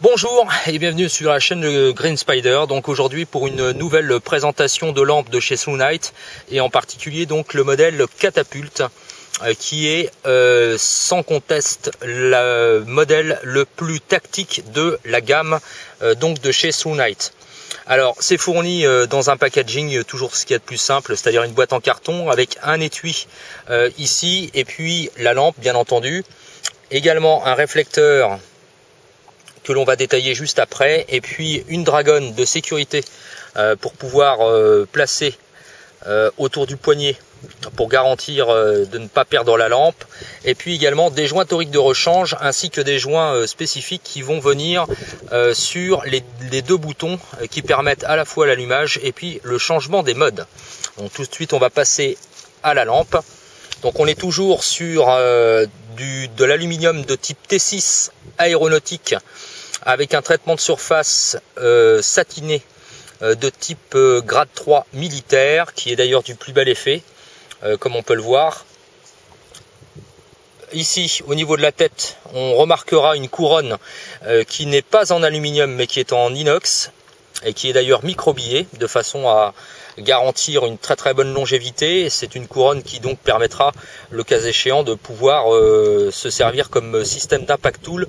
Bonjour et bienvenue sur la chaîne de Green Spider. Donc aujourd'hui pour une nouvelle présentation de lampe de chez Soonite et en particulier donc le modèle Catapulte qui est sans conteste le modèle le plus tactique de la gamme donc de chez Soonite. Alors c'est fourni dans un packaging toujours ce qu'il y a de plus simple, c'est-à-dire une boîte en carton avec un étui ici et puis la lampe bien entendu, également un réflecteur que l'on va détailler juste après, et puis une dragonne de sécurité pour pouvoir placer autour du poignet pour garantir de ne pas perdre la lampe, et puis également des joints toriques de rechange ainsi que des joints spécifiques qui vont venir sur les deux boutons qui permettent à la fois l'allumage et puis le changement des modes. Donc tout de suite on va passer à la lampe. Donc on est toujours sur de l'aluminium de type T6 aéronautique avec un traitement de surface satiné de type grade 3 militaire, qui est d'ailleurs du plus bel effet, comme on peut le voir. Ici, au niveau de la tête, on remarquera une couronne qui n'est pas en aluminium mais qui est en inox et qui est d'ailleurs microbillée de façon à garantir une très bonne longévité. C'est une couronne qui donc permettra, le cas échéant, de pouvoir se servir comme système d'impact tool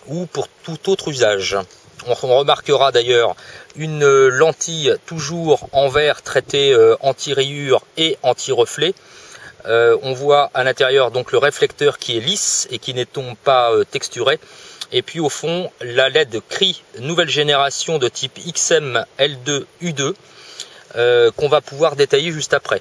ou pour tout autre usage. On remarquera d'ailleurs une lentille toujours en verre traitée anti-rayures et anti-reflet. On voit à l'intérieur donc le réflecteur qui est lisse et qui n'est donc pas texturé. Et puis au fond la LED Cree nouvelle génération de type XM L2 U2 qu'on va pouvoir détailler juste après.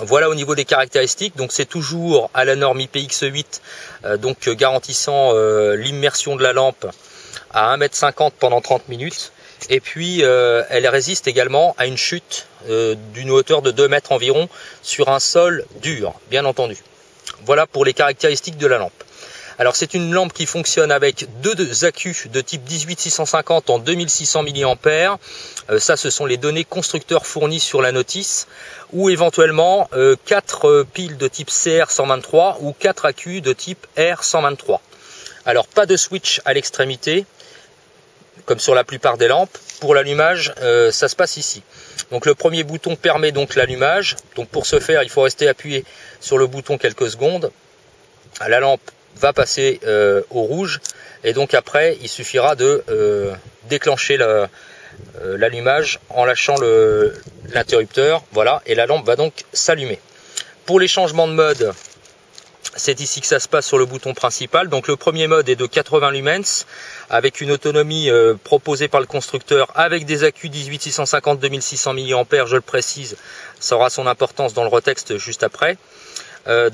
Voilà au niveau des caractéristiques, donc c'est toujours à la norme IPX8, donc garantissant l'immersion de la lampe à 1,50 m pendant 30 minutes. Et puis elle résiste également à une chute d'une hauteur de 2 mètres environ sur un sol dur, bien entendu. Voilà pour les caractéristiques de la lampe. Alors c'est une lampe qui fonctionne avec deux accus de type 18650 en 2600 mAh. Ça ce sont les données constructeurs fournies sur la notice, ou éventuellement 4 piles de type CR123 ou 4 accus de type R123. Alors pas de switch à l'extrémité comme sur la plupart des lampes. Pour l'allumage ça se passe ici. Donc le premier bouton permet donc l'allumage. Donc pour ce faire il faut rester appuyé sur le bouton quelques secondes. La lampe va passer au rouge et donc après il suffira de déclencher l'allumage en lâchant l'interrupteur, voilà, et la lampe va donc s'allumer. Pour les changements de mode, c'est ici que ça se passe sur le bouton principal. Donc le premier mode est de 80 lumens avec une autonomie proposée par le constructeur avec des accus 18650 2600 mAh, je le précise, ça aura son importance dans le retexte juste après.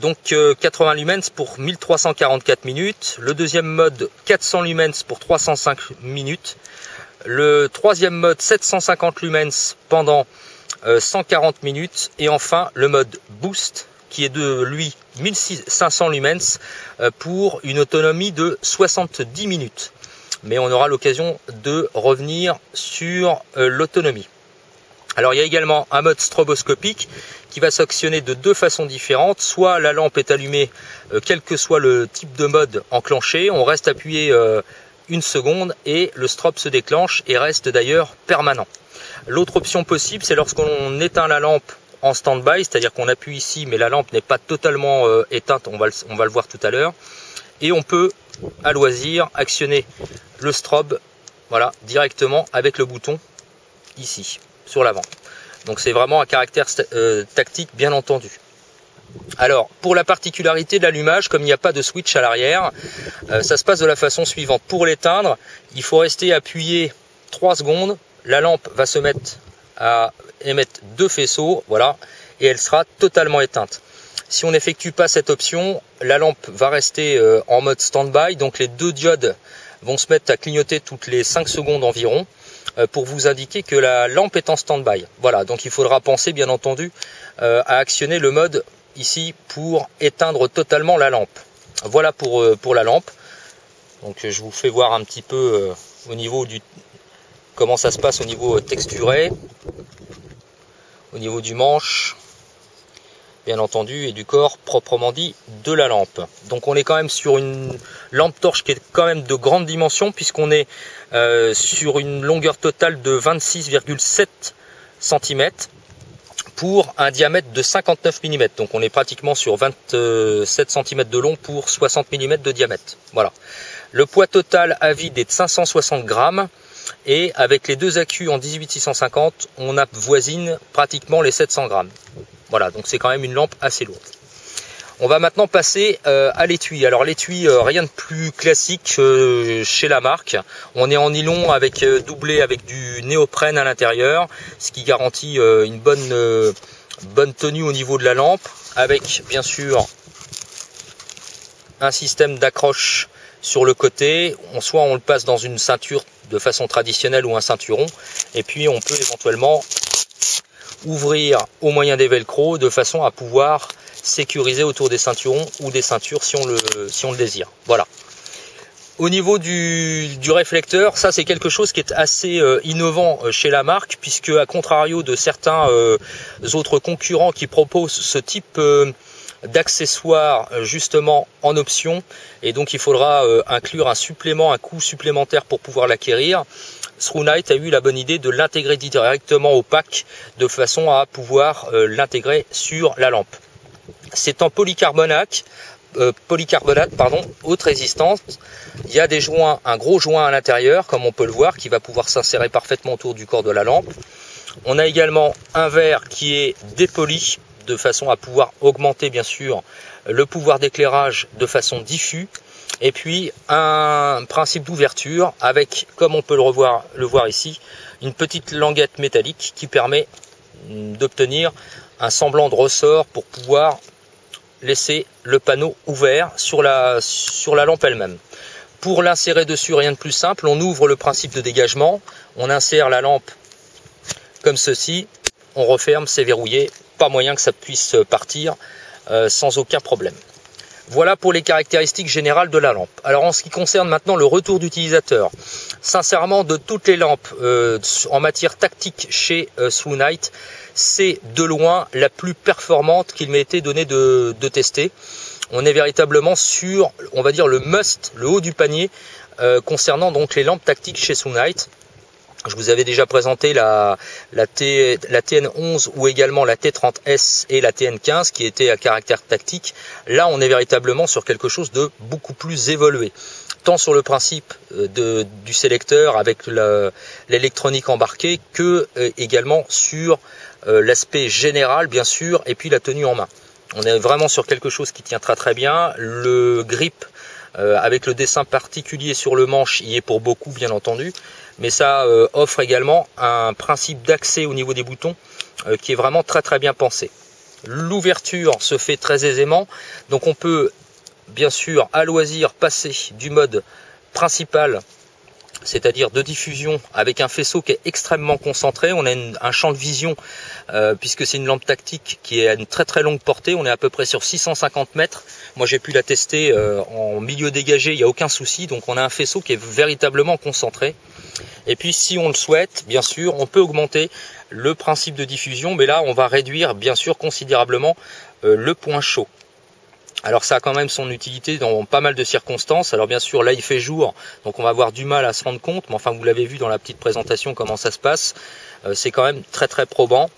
Donc 80 lumens pour 1344 minutes, le deuxième mode 400 lumens pour 305 minutes, le troisième mode 750 lumens pendant 140 minutes, et enfin le mode boost qui est de lui 1500 lumens pour une autonomie de 70 minutes. Mais on aura l'occasion de revenir sur l'autonomie. Alors il y a également un mode stroboscopique qui va s'actionner de deux façons différentes. Soit la lampe est allumée quel que soit le type de mode enclenché, on reste appuyé une seconde et le strobe se déclenche et reste d'ailleurs permanent. L'autre option possible, c'est lorsqu'on éteint la lampe en stand-by, c'est-à-dire qu'on appuie ici mais la lampe n'est pas totalement éteinte, on va le voir tout à l'heure, et on peut à loisir actionner le strobe, voilà, directement avec le bouton ici sur l'avant. Donc c'est vraiment un caractère tactique bien entendu. Alors pour la particularité de l'allumage, comme il n'y a pas de switch à l'arrière, ça se passe de la façon suivante. Pour l'éteindre, il faut rester appuyé 3 secondes, la lampe va se mettre à émettre 2 faisceaux, voilà, et elle sera totalement éteinte. Si on n'effectue pas cette option, la lampe va rester en mode stand-by, donc les deux diodes vont se mettre à clignoter toutes les 5 secondes environ, pour vous indiquer que la lampe est en stand-by. Voilà, donc il faudra penser bien entendu à actionner le mode ici pour éteindre totalement la lampe. Voilà pour la lampe. Donc je vous fais voir un petit peu au niveau du comment ça se passe au niveau texturé, au niveau du manche. bien entendu, et du corps proprement dit de la lampe. Donc on est quand même sur une lampe torche qui est quand même de grande dimension, puisqu'on est sur une longueur totale de 26,7 cm pour un diamètre de 59 mm. Donc on est pratiquement sur 27 cm de long pour 60 mm de diamètre. Voilà. Le poids total à vide est de 560 grammes. Et avec les deux accus en 18650, on avoisine pratiquement les 700 grammes. Voilà, donc c'est quand même une lampe assez lourde. On va maintenant passer à l'étui. Alors l'étui, rien de plus classique chez la marque. On est en nylon avec doublé avec du néoprène à l'intérieur, ce qui garantit une bonne tenue au niveau de la lampe, avec bien sûr un système d'accroche sur le côté. Soit on le passe dans une ceinture de façon traditionnelle ou un ceinturon, et puis on peut éventuellement ouvrir au moyen des velcro de façon à pouvoir sécuriser autour des ceinturons ou des ceintures si on le désire. Voilà. Au niveau du réflecteur, ça c'est quelque chose qui est assez innovant chez la marque, puisque à contrario de certains autres concurrents qui proposent ce type d'accessoires justement en option, et donc il faudra inclure un coût supplémentaire pour pouvoir l'acquérir. TrueNight a eu la bonne idée de l'intégrer directement au pack de façon à pouvoir l'intégrer sur la lampe. C'est en polycarbonate, haute résistance. Il y a des joints, un gros joint à l'intérieur, comme on peut le voir, qui va pouvoir s'insérer parfaitement autour du corps de la lampe. On a également un verre qui est dépoli, de façon à pouvoir augmenter bien sûr le pouvoir d'éclairage de façon diffuse. Et puis un principe d'ouverture avec, comme on peut le voir ici, une petite languette métallique qui permet d'obtenir un semblant de ressort pour pouvoir laisser le panneau ouvert sur la lampe elle-même. Pour l'insérer dessus, rien de plus simple, on ouvre le principe de dégagement, on insère la lampe comme ceci, on referme, c'est verrouillé, pas moyen que ça puisse partir sans aucun problème. Voilà pour les caractéristiques générales de la lampe. Alors en ce qui concerne maintenant le retour d'utilisateur, sincèrement de toutes les lampes en matière tactique chez TrueNight, c'est de loin la plus performante qu'il m'ait été donné de tester. On est véritablement sur, on va dire, le must, le haut du panier concernant donc les lampes tactiques chez TrueNight. Je vous avais déjà présenté la TN11 ou également la T30S et la TN15 qui étaient à caractère tactique. Là, on est véritablement sur quelque chose de beaucoup plus évolué, tant sur le principe du sélecteur avec l'électronique embarquée que également sur l'aspect général bien sûr, et puis la tenue en main. On est vraiment sur quelque chose qui tient très très bien. Le grip avec le dessin particulier sur le manche y est pour beaucoup bien entendu, mais ça offre également un principe d'accès au niveau des boutons qui est vraiment très très bien pensé. L'ouverture se fait très aisément, donc on peut bien sûr à loisir passer du mode principal, c'est-à-dire de diffusion, avec un faisceau qui est extrêmement concentré. On a un champ de vision, puisque c'est une lampe tactique qui est à une très très longue portée. On est à peu près sur 650 mètres. Moi j'ai pu la tester en milieu dégagé, il n'y a aucun souci. Donc on a un faisceau qui est véritablement concentré. Et puis si on le souhaite, bien sûr, on peut augmenter le principe de diffusion, mais là on va réduire bien sûr considérablement le point chaud. Alors ça a quand même son utilité dans pas mal de circonstances. Alors bien sûr là il fait jour, donc on va avoir du mal à se rendre compte, mais enfin vous l'avez vu dans la petite présentation comment ça se passe. C'est quand même très très probant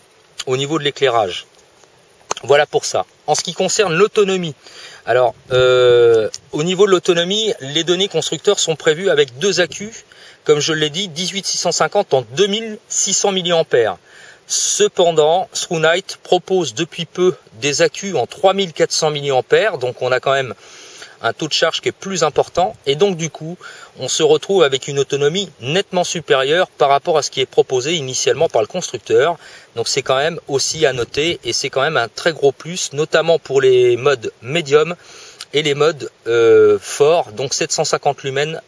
au niveau de l'éclairage. Voilà pour ça. En ce qui concerne l'autonomie, alors au niveau de l'autonomie, les données constructeurs sont prévues avec deux accus, comme je l'ai dit, 18650 en 2600 mAh. Cependant, TrueNight propose depuis peu des accus en 3400 mAh, donc on a quand même un taux de charge qui est plus important, et donc du coup, on se retrouve avec une autonomie nettement supérieure par rapport à ce qui est proposé initialement par le constructeur. Donc c'est quand même aussi à noter, et c'est quand même un très gros plus, notamment pour les modes médium et les modes forts, donc 750 lumens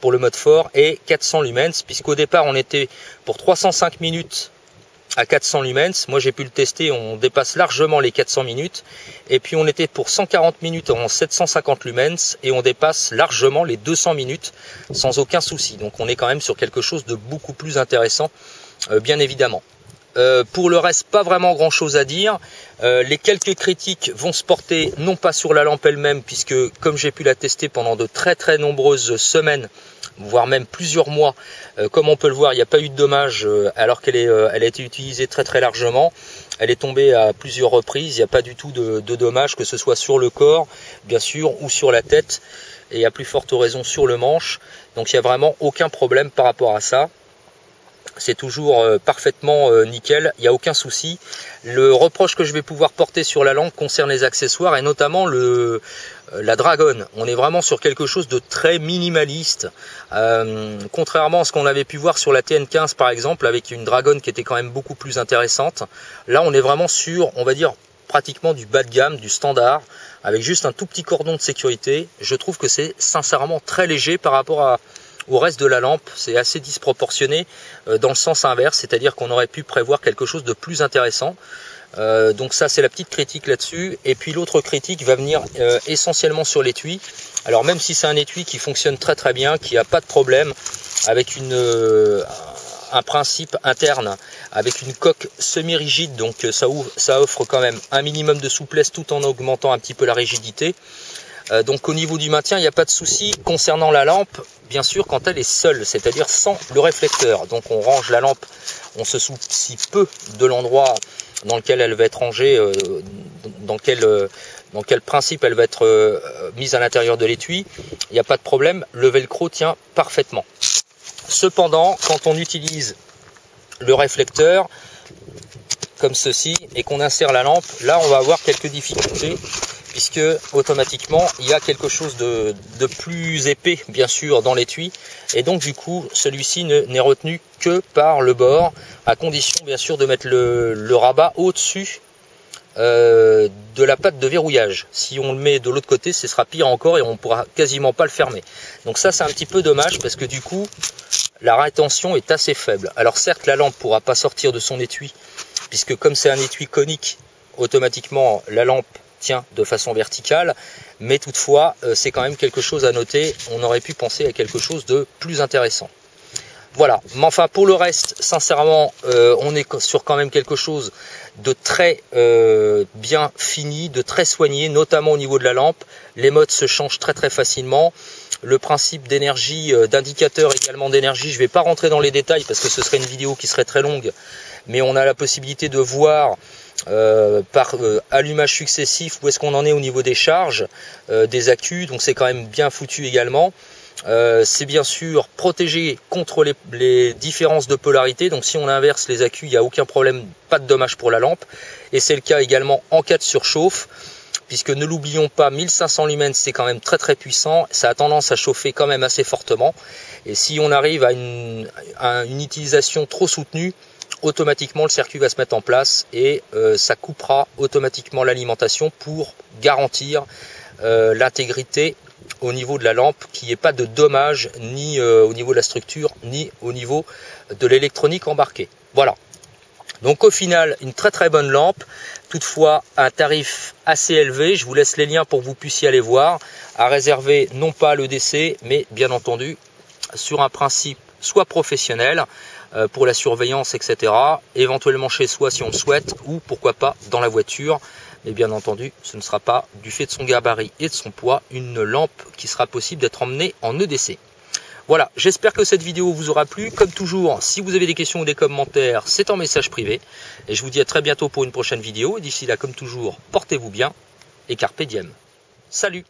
pour le mode fort et 400 lumens, puisqu'au départ on était pour 305 minutes à 400 lumens. Moi j'ai pu le tester, on dépasse largement les 400 minutes, et puis on était pour 140 minutes en 750 lumens et on dépasse largement les 200 minutes sans aucun souci. Donc on est quand même sur quelque chose de beaucoup plus intéressant, bien évidemment. Pour le reste, pas vraiment grand chose à dire. Les quelques critiques vont se porter non pas sur la lampe elle-même, puisque comme j'ai pu la tester pendant de très nombreuses semaines, voire même plusieurs mois, comme on peut le voir, il n'y a pas eu de dommages alors qu'elle elle a été utilisée très largement. Elle est tombée à plusieurs reprises, il n'y a pas du tout de dommages, que ce soit sur le corps, bien sûr, ou sur la tête, et à plus forte raison sur le manche. Donc il n'y a vraiment aucun problème par rapport à ça. C'est toujours parfaitement nickel, il n'y a aucun souci. Le reproche que je vais pouvoir porter sur la lampe concerne les accessoires et notamment la Dragon. On est vraiment sur quelque chose de très minimaliste, contrairement à ce qu'on avait pu voir sur la TN15 par exemple, avec une Dragon qui était quand même beaucoup plus intéressante. Là on est vraiment sur, on va dire, pratiquement du bas de gamme, du standard, avec juste un tout petit cordon de sécurité. Je trouve que c'est sincèrement très léger par rapport au reste de la lampe. C'est assez disproportionné dans le sens inverse, c'est-à-dire qu'on aurait pu prévoir quelque chose de plus intéressant. Donc ça, c'est la petite critique là-dessus. Et puis l'autre critique va venir essentiellement sur l'étui. Alors même si c'est un étui qui fonctionne très bien, qui n'a pas de problème, avec un principe interne, avec une coque semi-rigide, donc ça offre quand même un minimum de souplesse tout en augmentant un petit peu la rigidité. Donc au niveau du maintien, il n'y a pas de souci. Concernant la lampe, bien sûr, quand elle est seule, c'est-à-dire sans le réflecteur. Donc on range la lampe, on se soucie peu de l'endroit dans lequel elle va être rangée, dans quel principe elle va être mise à l'intérieur de l'étui. Il n'y a pas de problème, le velcro tient parfaitement. Cependant, quand on utilise le réflecteur, comme ceci, et qu'on insère la lampe, là on va avoir quelques difficultés, puisque automatiquement il y a quelque chose de plus épais bien sûr dans l'étui, et donc du coup celui-ci n'est retenu que par le bord, à condition bien sûr de mettre le rabat au-dessus de la patte de verrouillage. Si on le met de l'autre côté, ce sera pire encore et on ne pourra quasiment pas le fermer. Donc ça c'est un petit peu dommage, parce que du coup la rétention est assez faible. Alors certes la lampe ne pourra pas sortir de son étui, puisque comme c'est un étui conique, automatiquement la lampe tient de façon verticale, mais toutefois c'est quand même quelque chose à noter. On aurait pu penser à quelque chose de plus intéressant. Voilà, mais enfin pour le reste, sincèrement, on est sur quand même quelque chose de très bien fini, de très soigné, notamment au niveau de la lampe. Les modes se changent très facilement. Le principe d'énergie, d'indicateur également d'énergie, je ne vais pas rentrer dans les détails parce que ce serait une vidéo qui serait très longue, mais on a la possibilité de voir par allumage successif où est-ce qu'on en est au niveau des charges des accus, donc c'est quand même bien foutu également. C'est bien sûr protégé contre les différences de polarité, donc si on inverse les accus, il n'y a aucun problème, pas de dommage pour la lampe, et c'est le cas également en cas de surchauffe, puisque ne l'oublions pas, 1500 lumens c'est quand même très puissant, ça a tendance à chauffer quand même assez fortement, et si on arrive à une utilisation trop soutenue, automatiquement le circuit va se mettre en place et ça coupera automatiquement l'alimentation pour garantir l'intégrité au niveau de la lampe, qu'il n'y ait pas de dommages ni au niveau de la structure ni au niveau de l'électronique embarquée. Voilà, donc au final une très bonne lampe, toutefois un tarif assez élevé. Je vous laisse les liens pour que vous puissiez aller voir, à réserver non pas à l'EDC mais bien entendu sur un principe soit professionnel pour la surveillance, etc. Éventuellement chez soi si on le souhaite, ou pourquoi pas dans la voiture. Mais bien entendu, ce ne sera pas, du fait de son gabarit et de son poids, une lampe qui sera possible d'être emmenée en EDC. Voilà, j'espère que cette vidéo vous aura plu. Comme toujours, si vous avez des questions ou des commentaires, c'est en message privé. Et je vous dis à très bientôt pour une prochaine vidéo. Et d'ici là, comme toujours, portez-vous bien et carpe diem. Salut!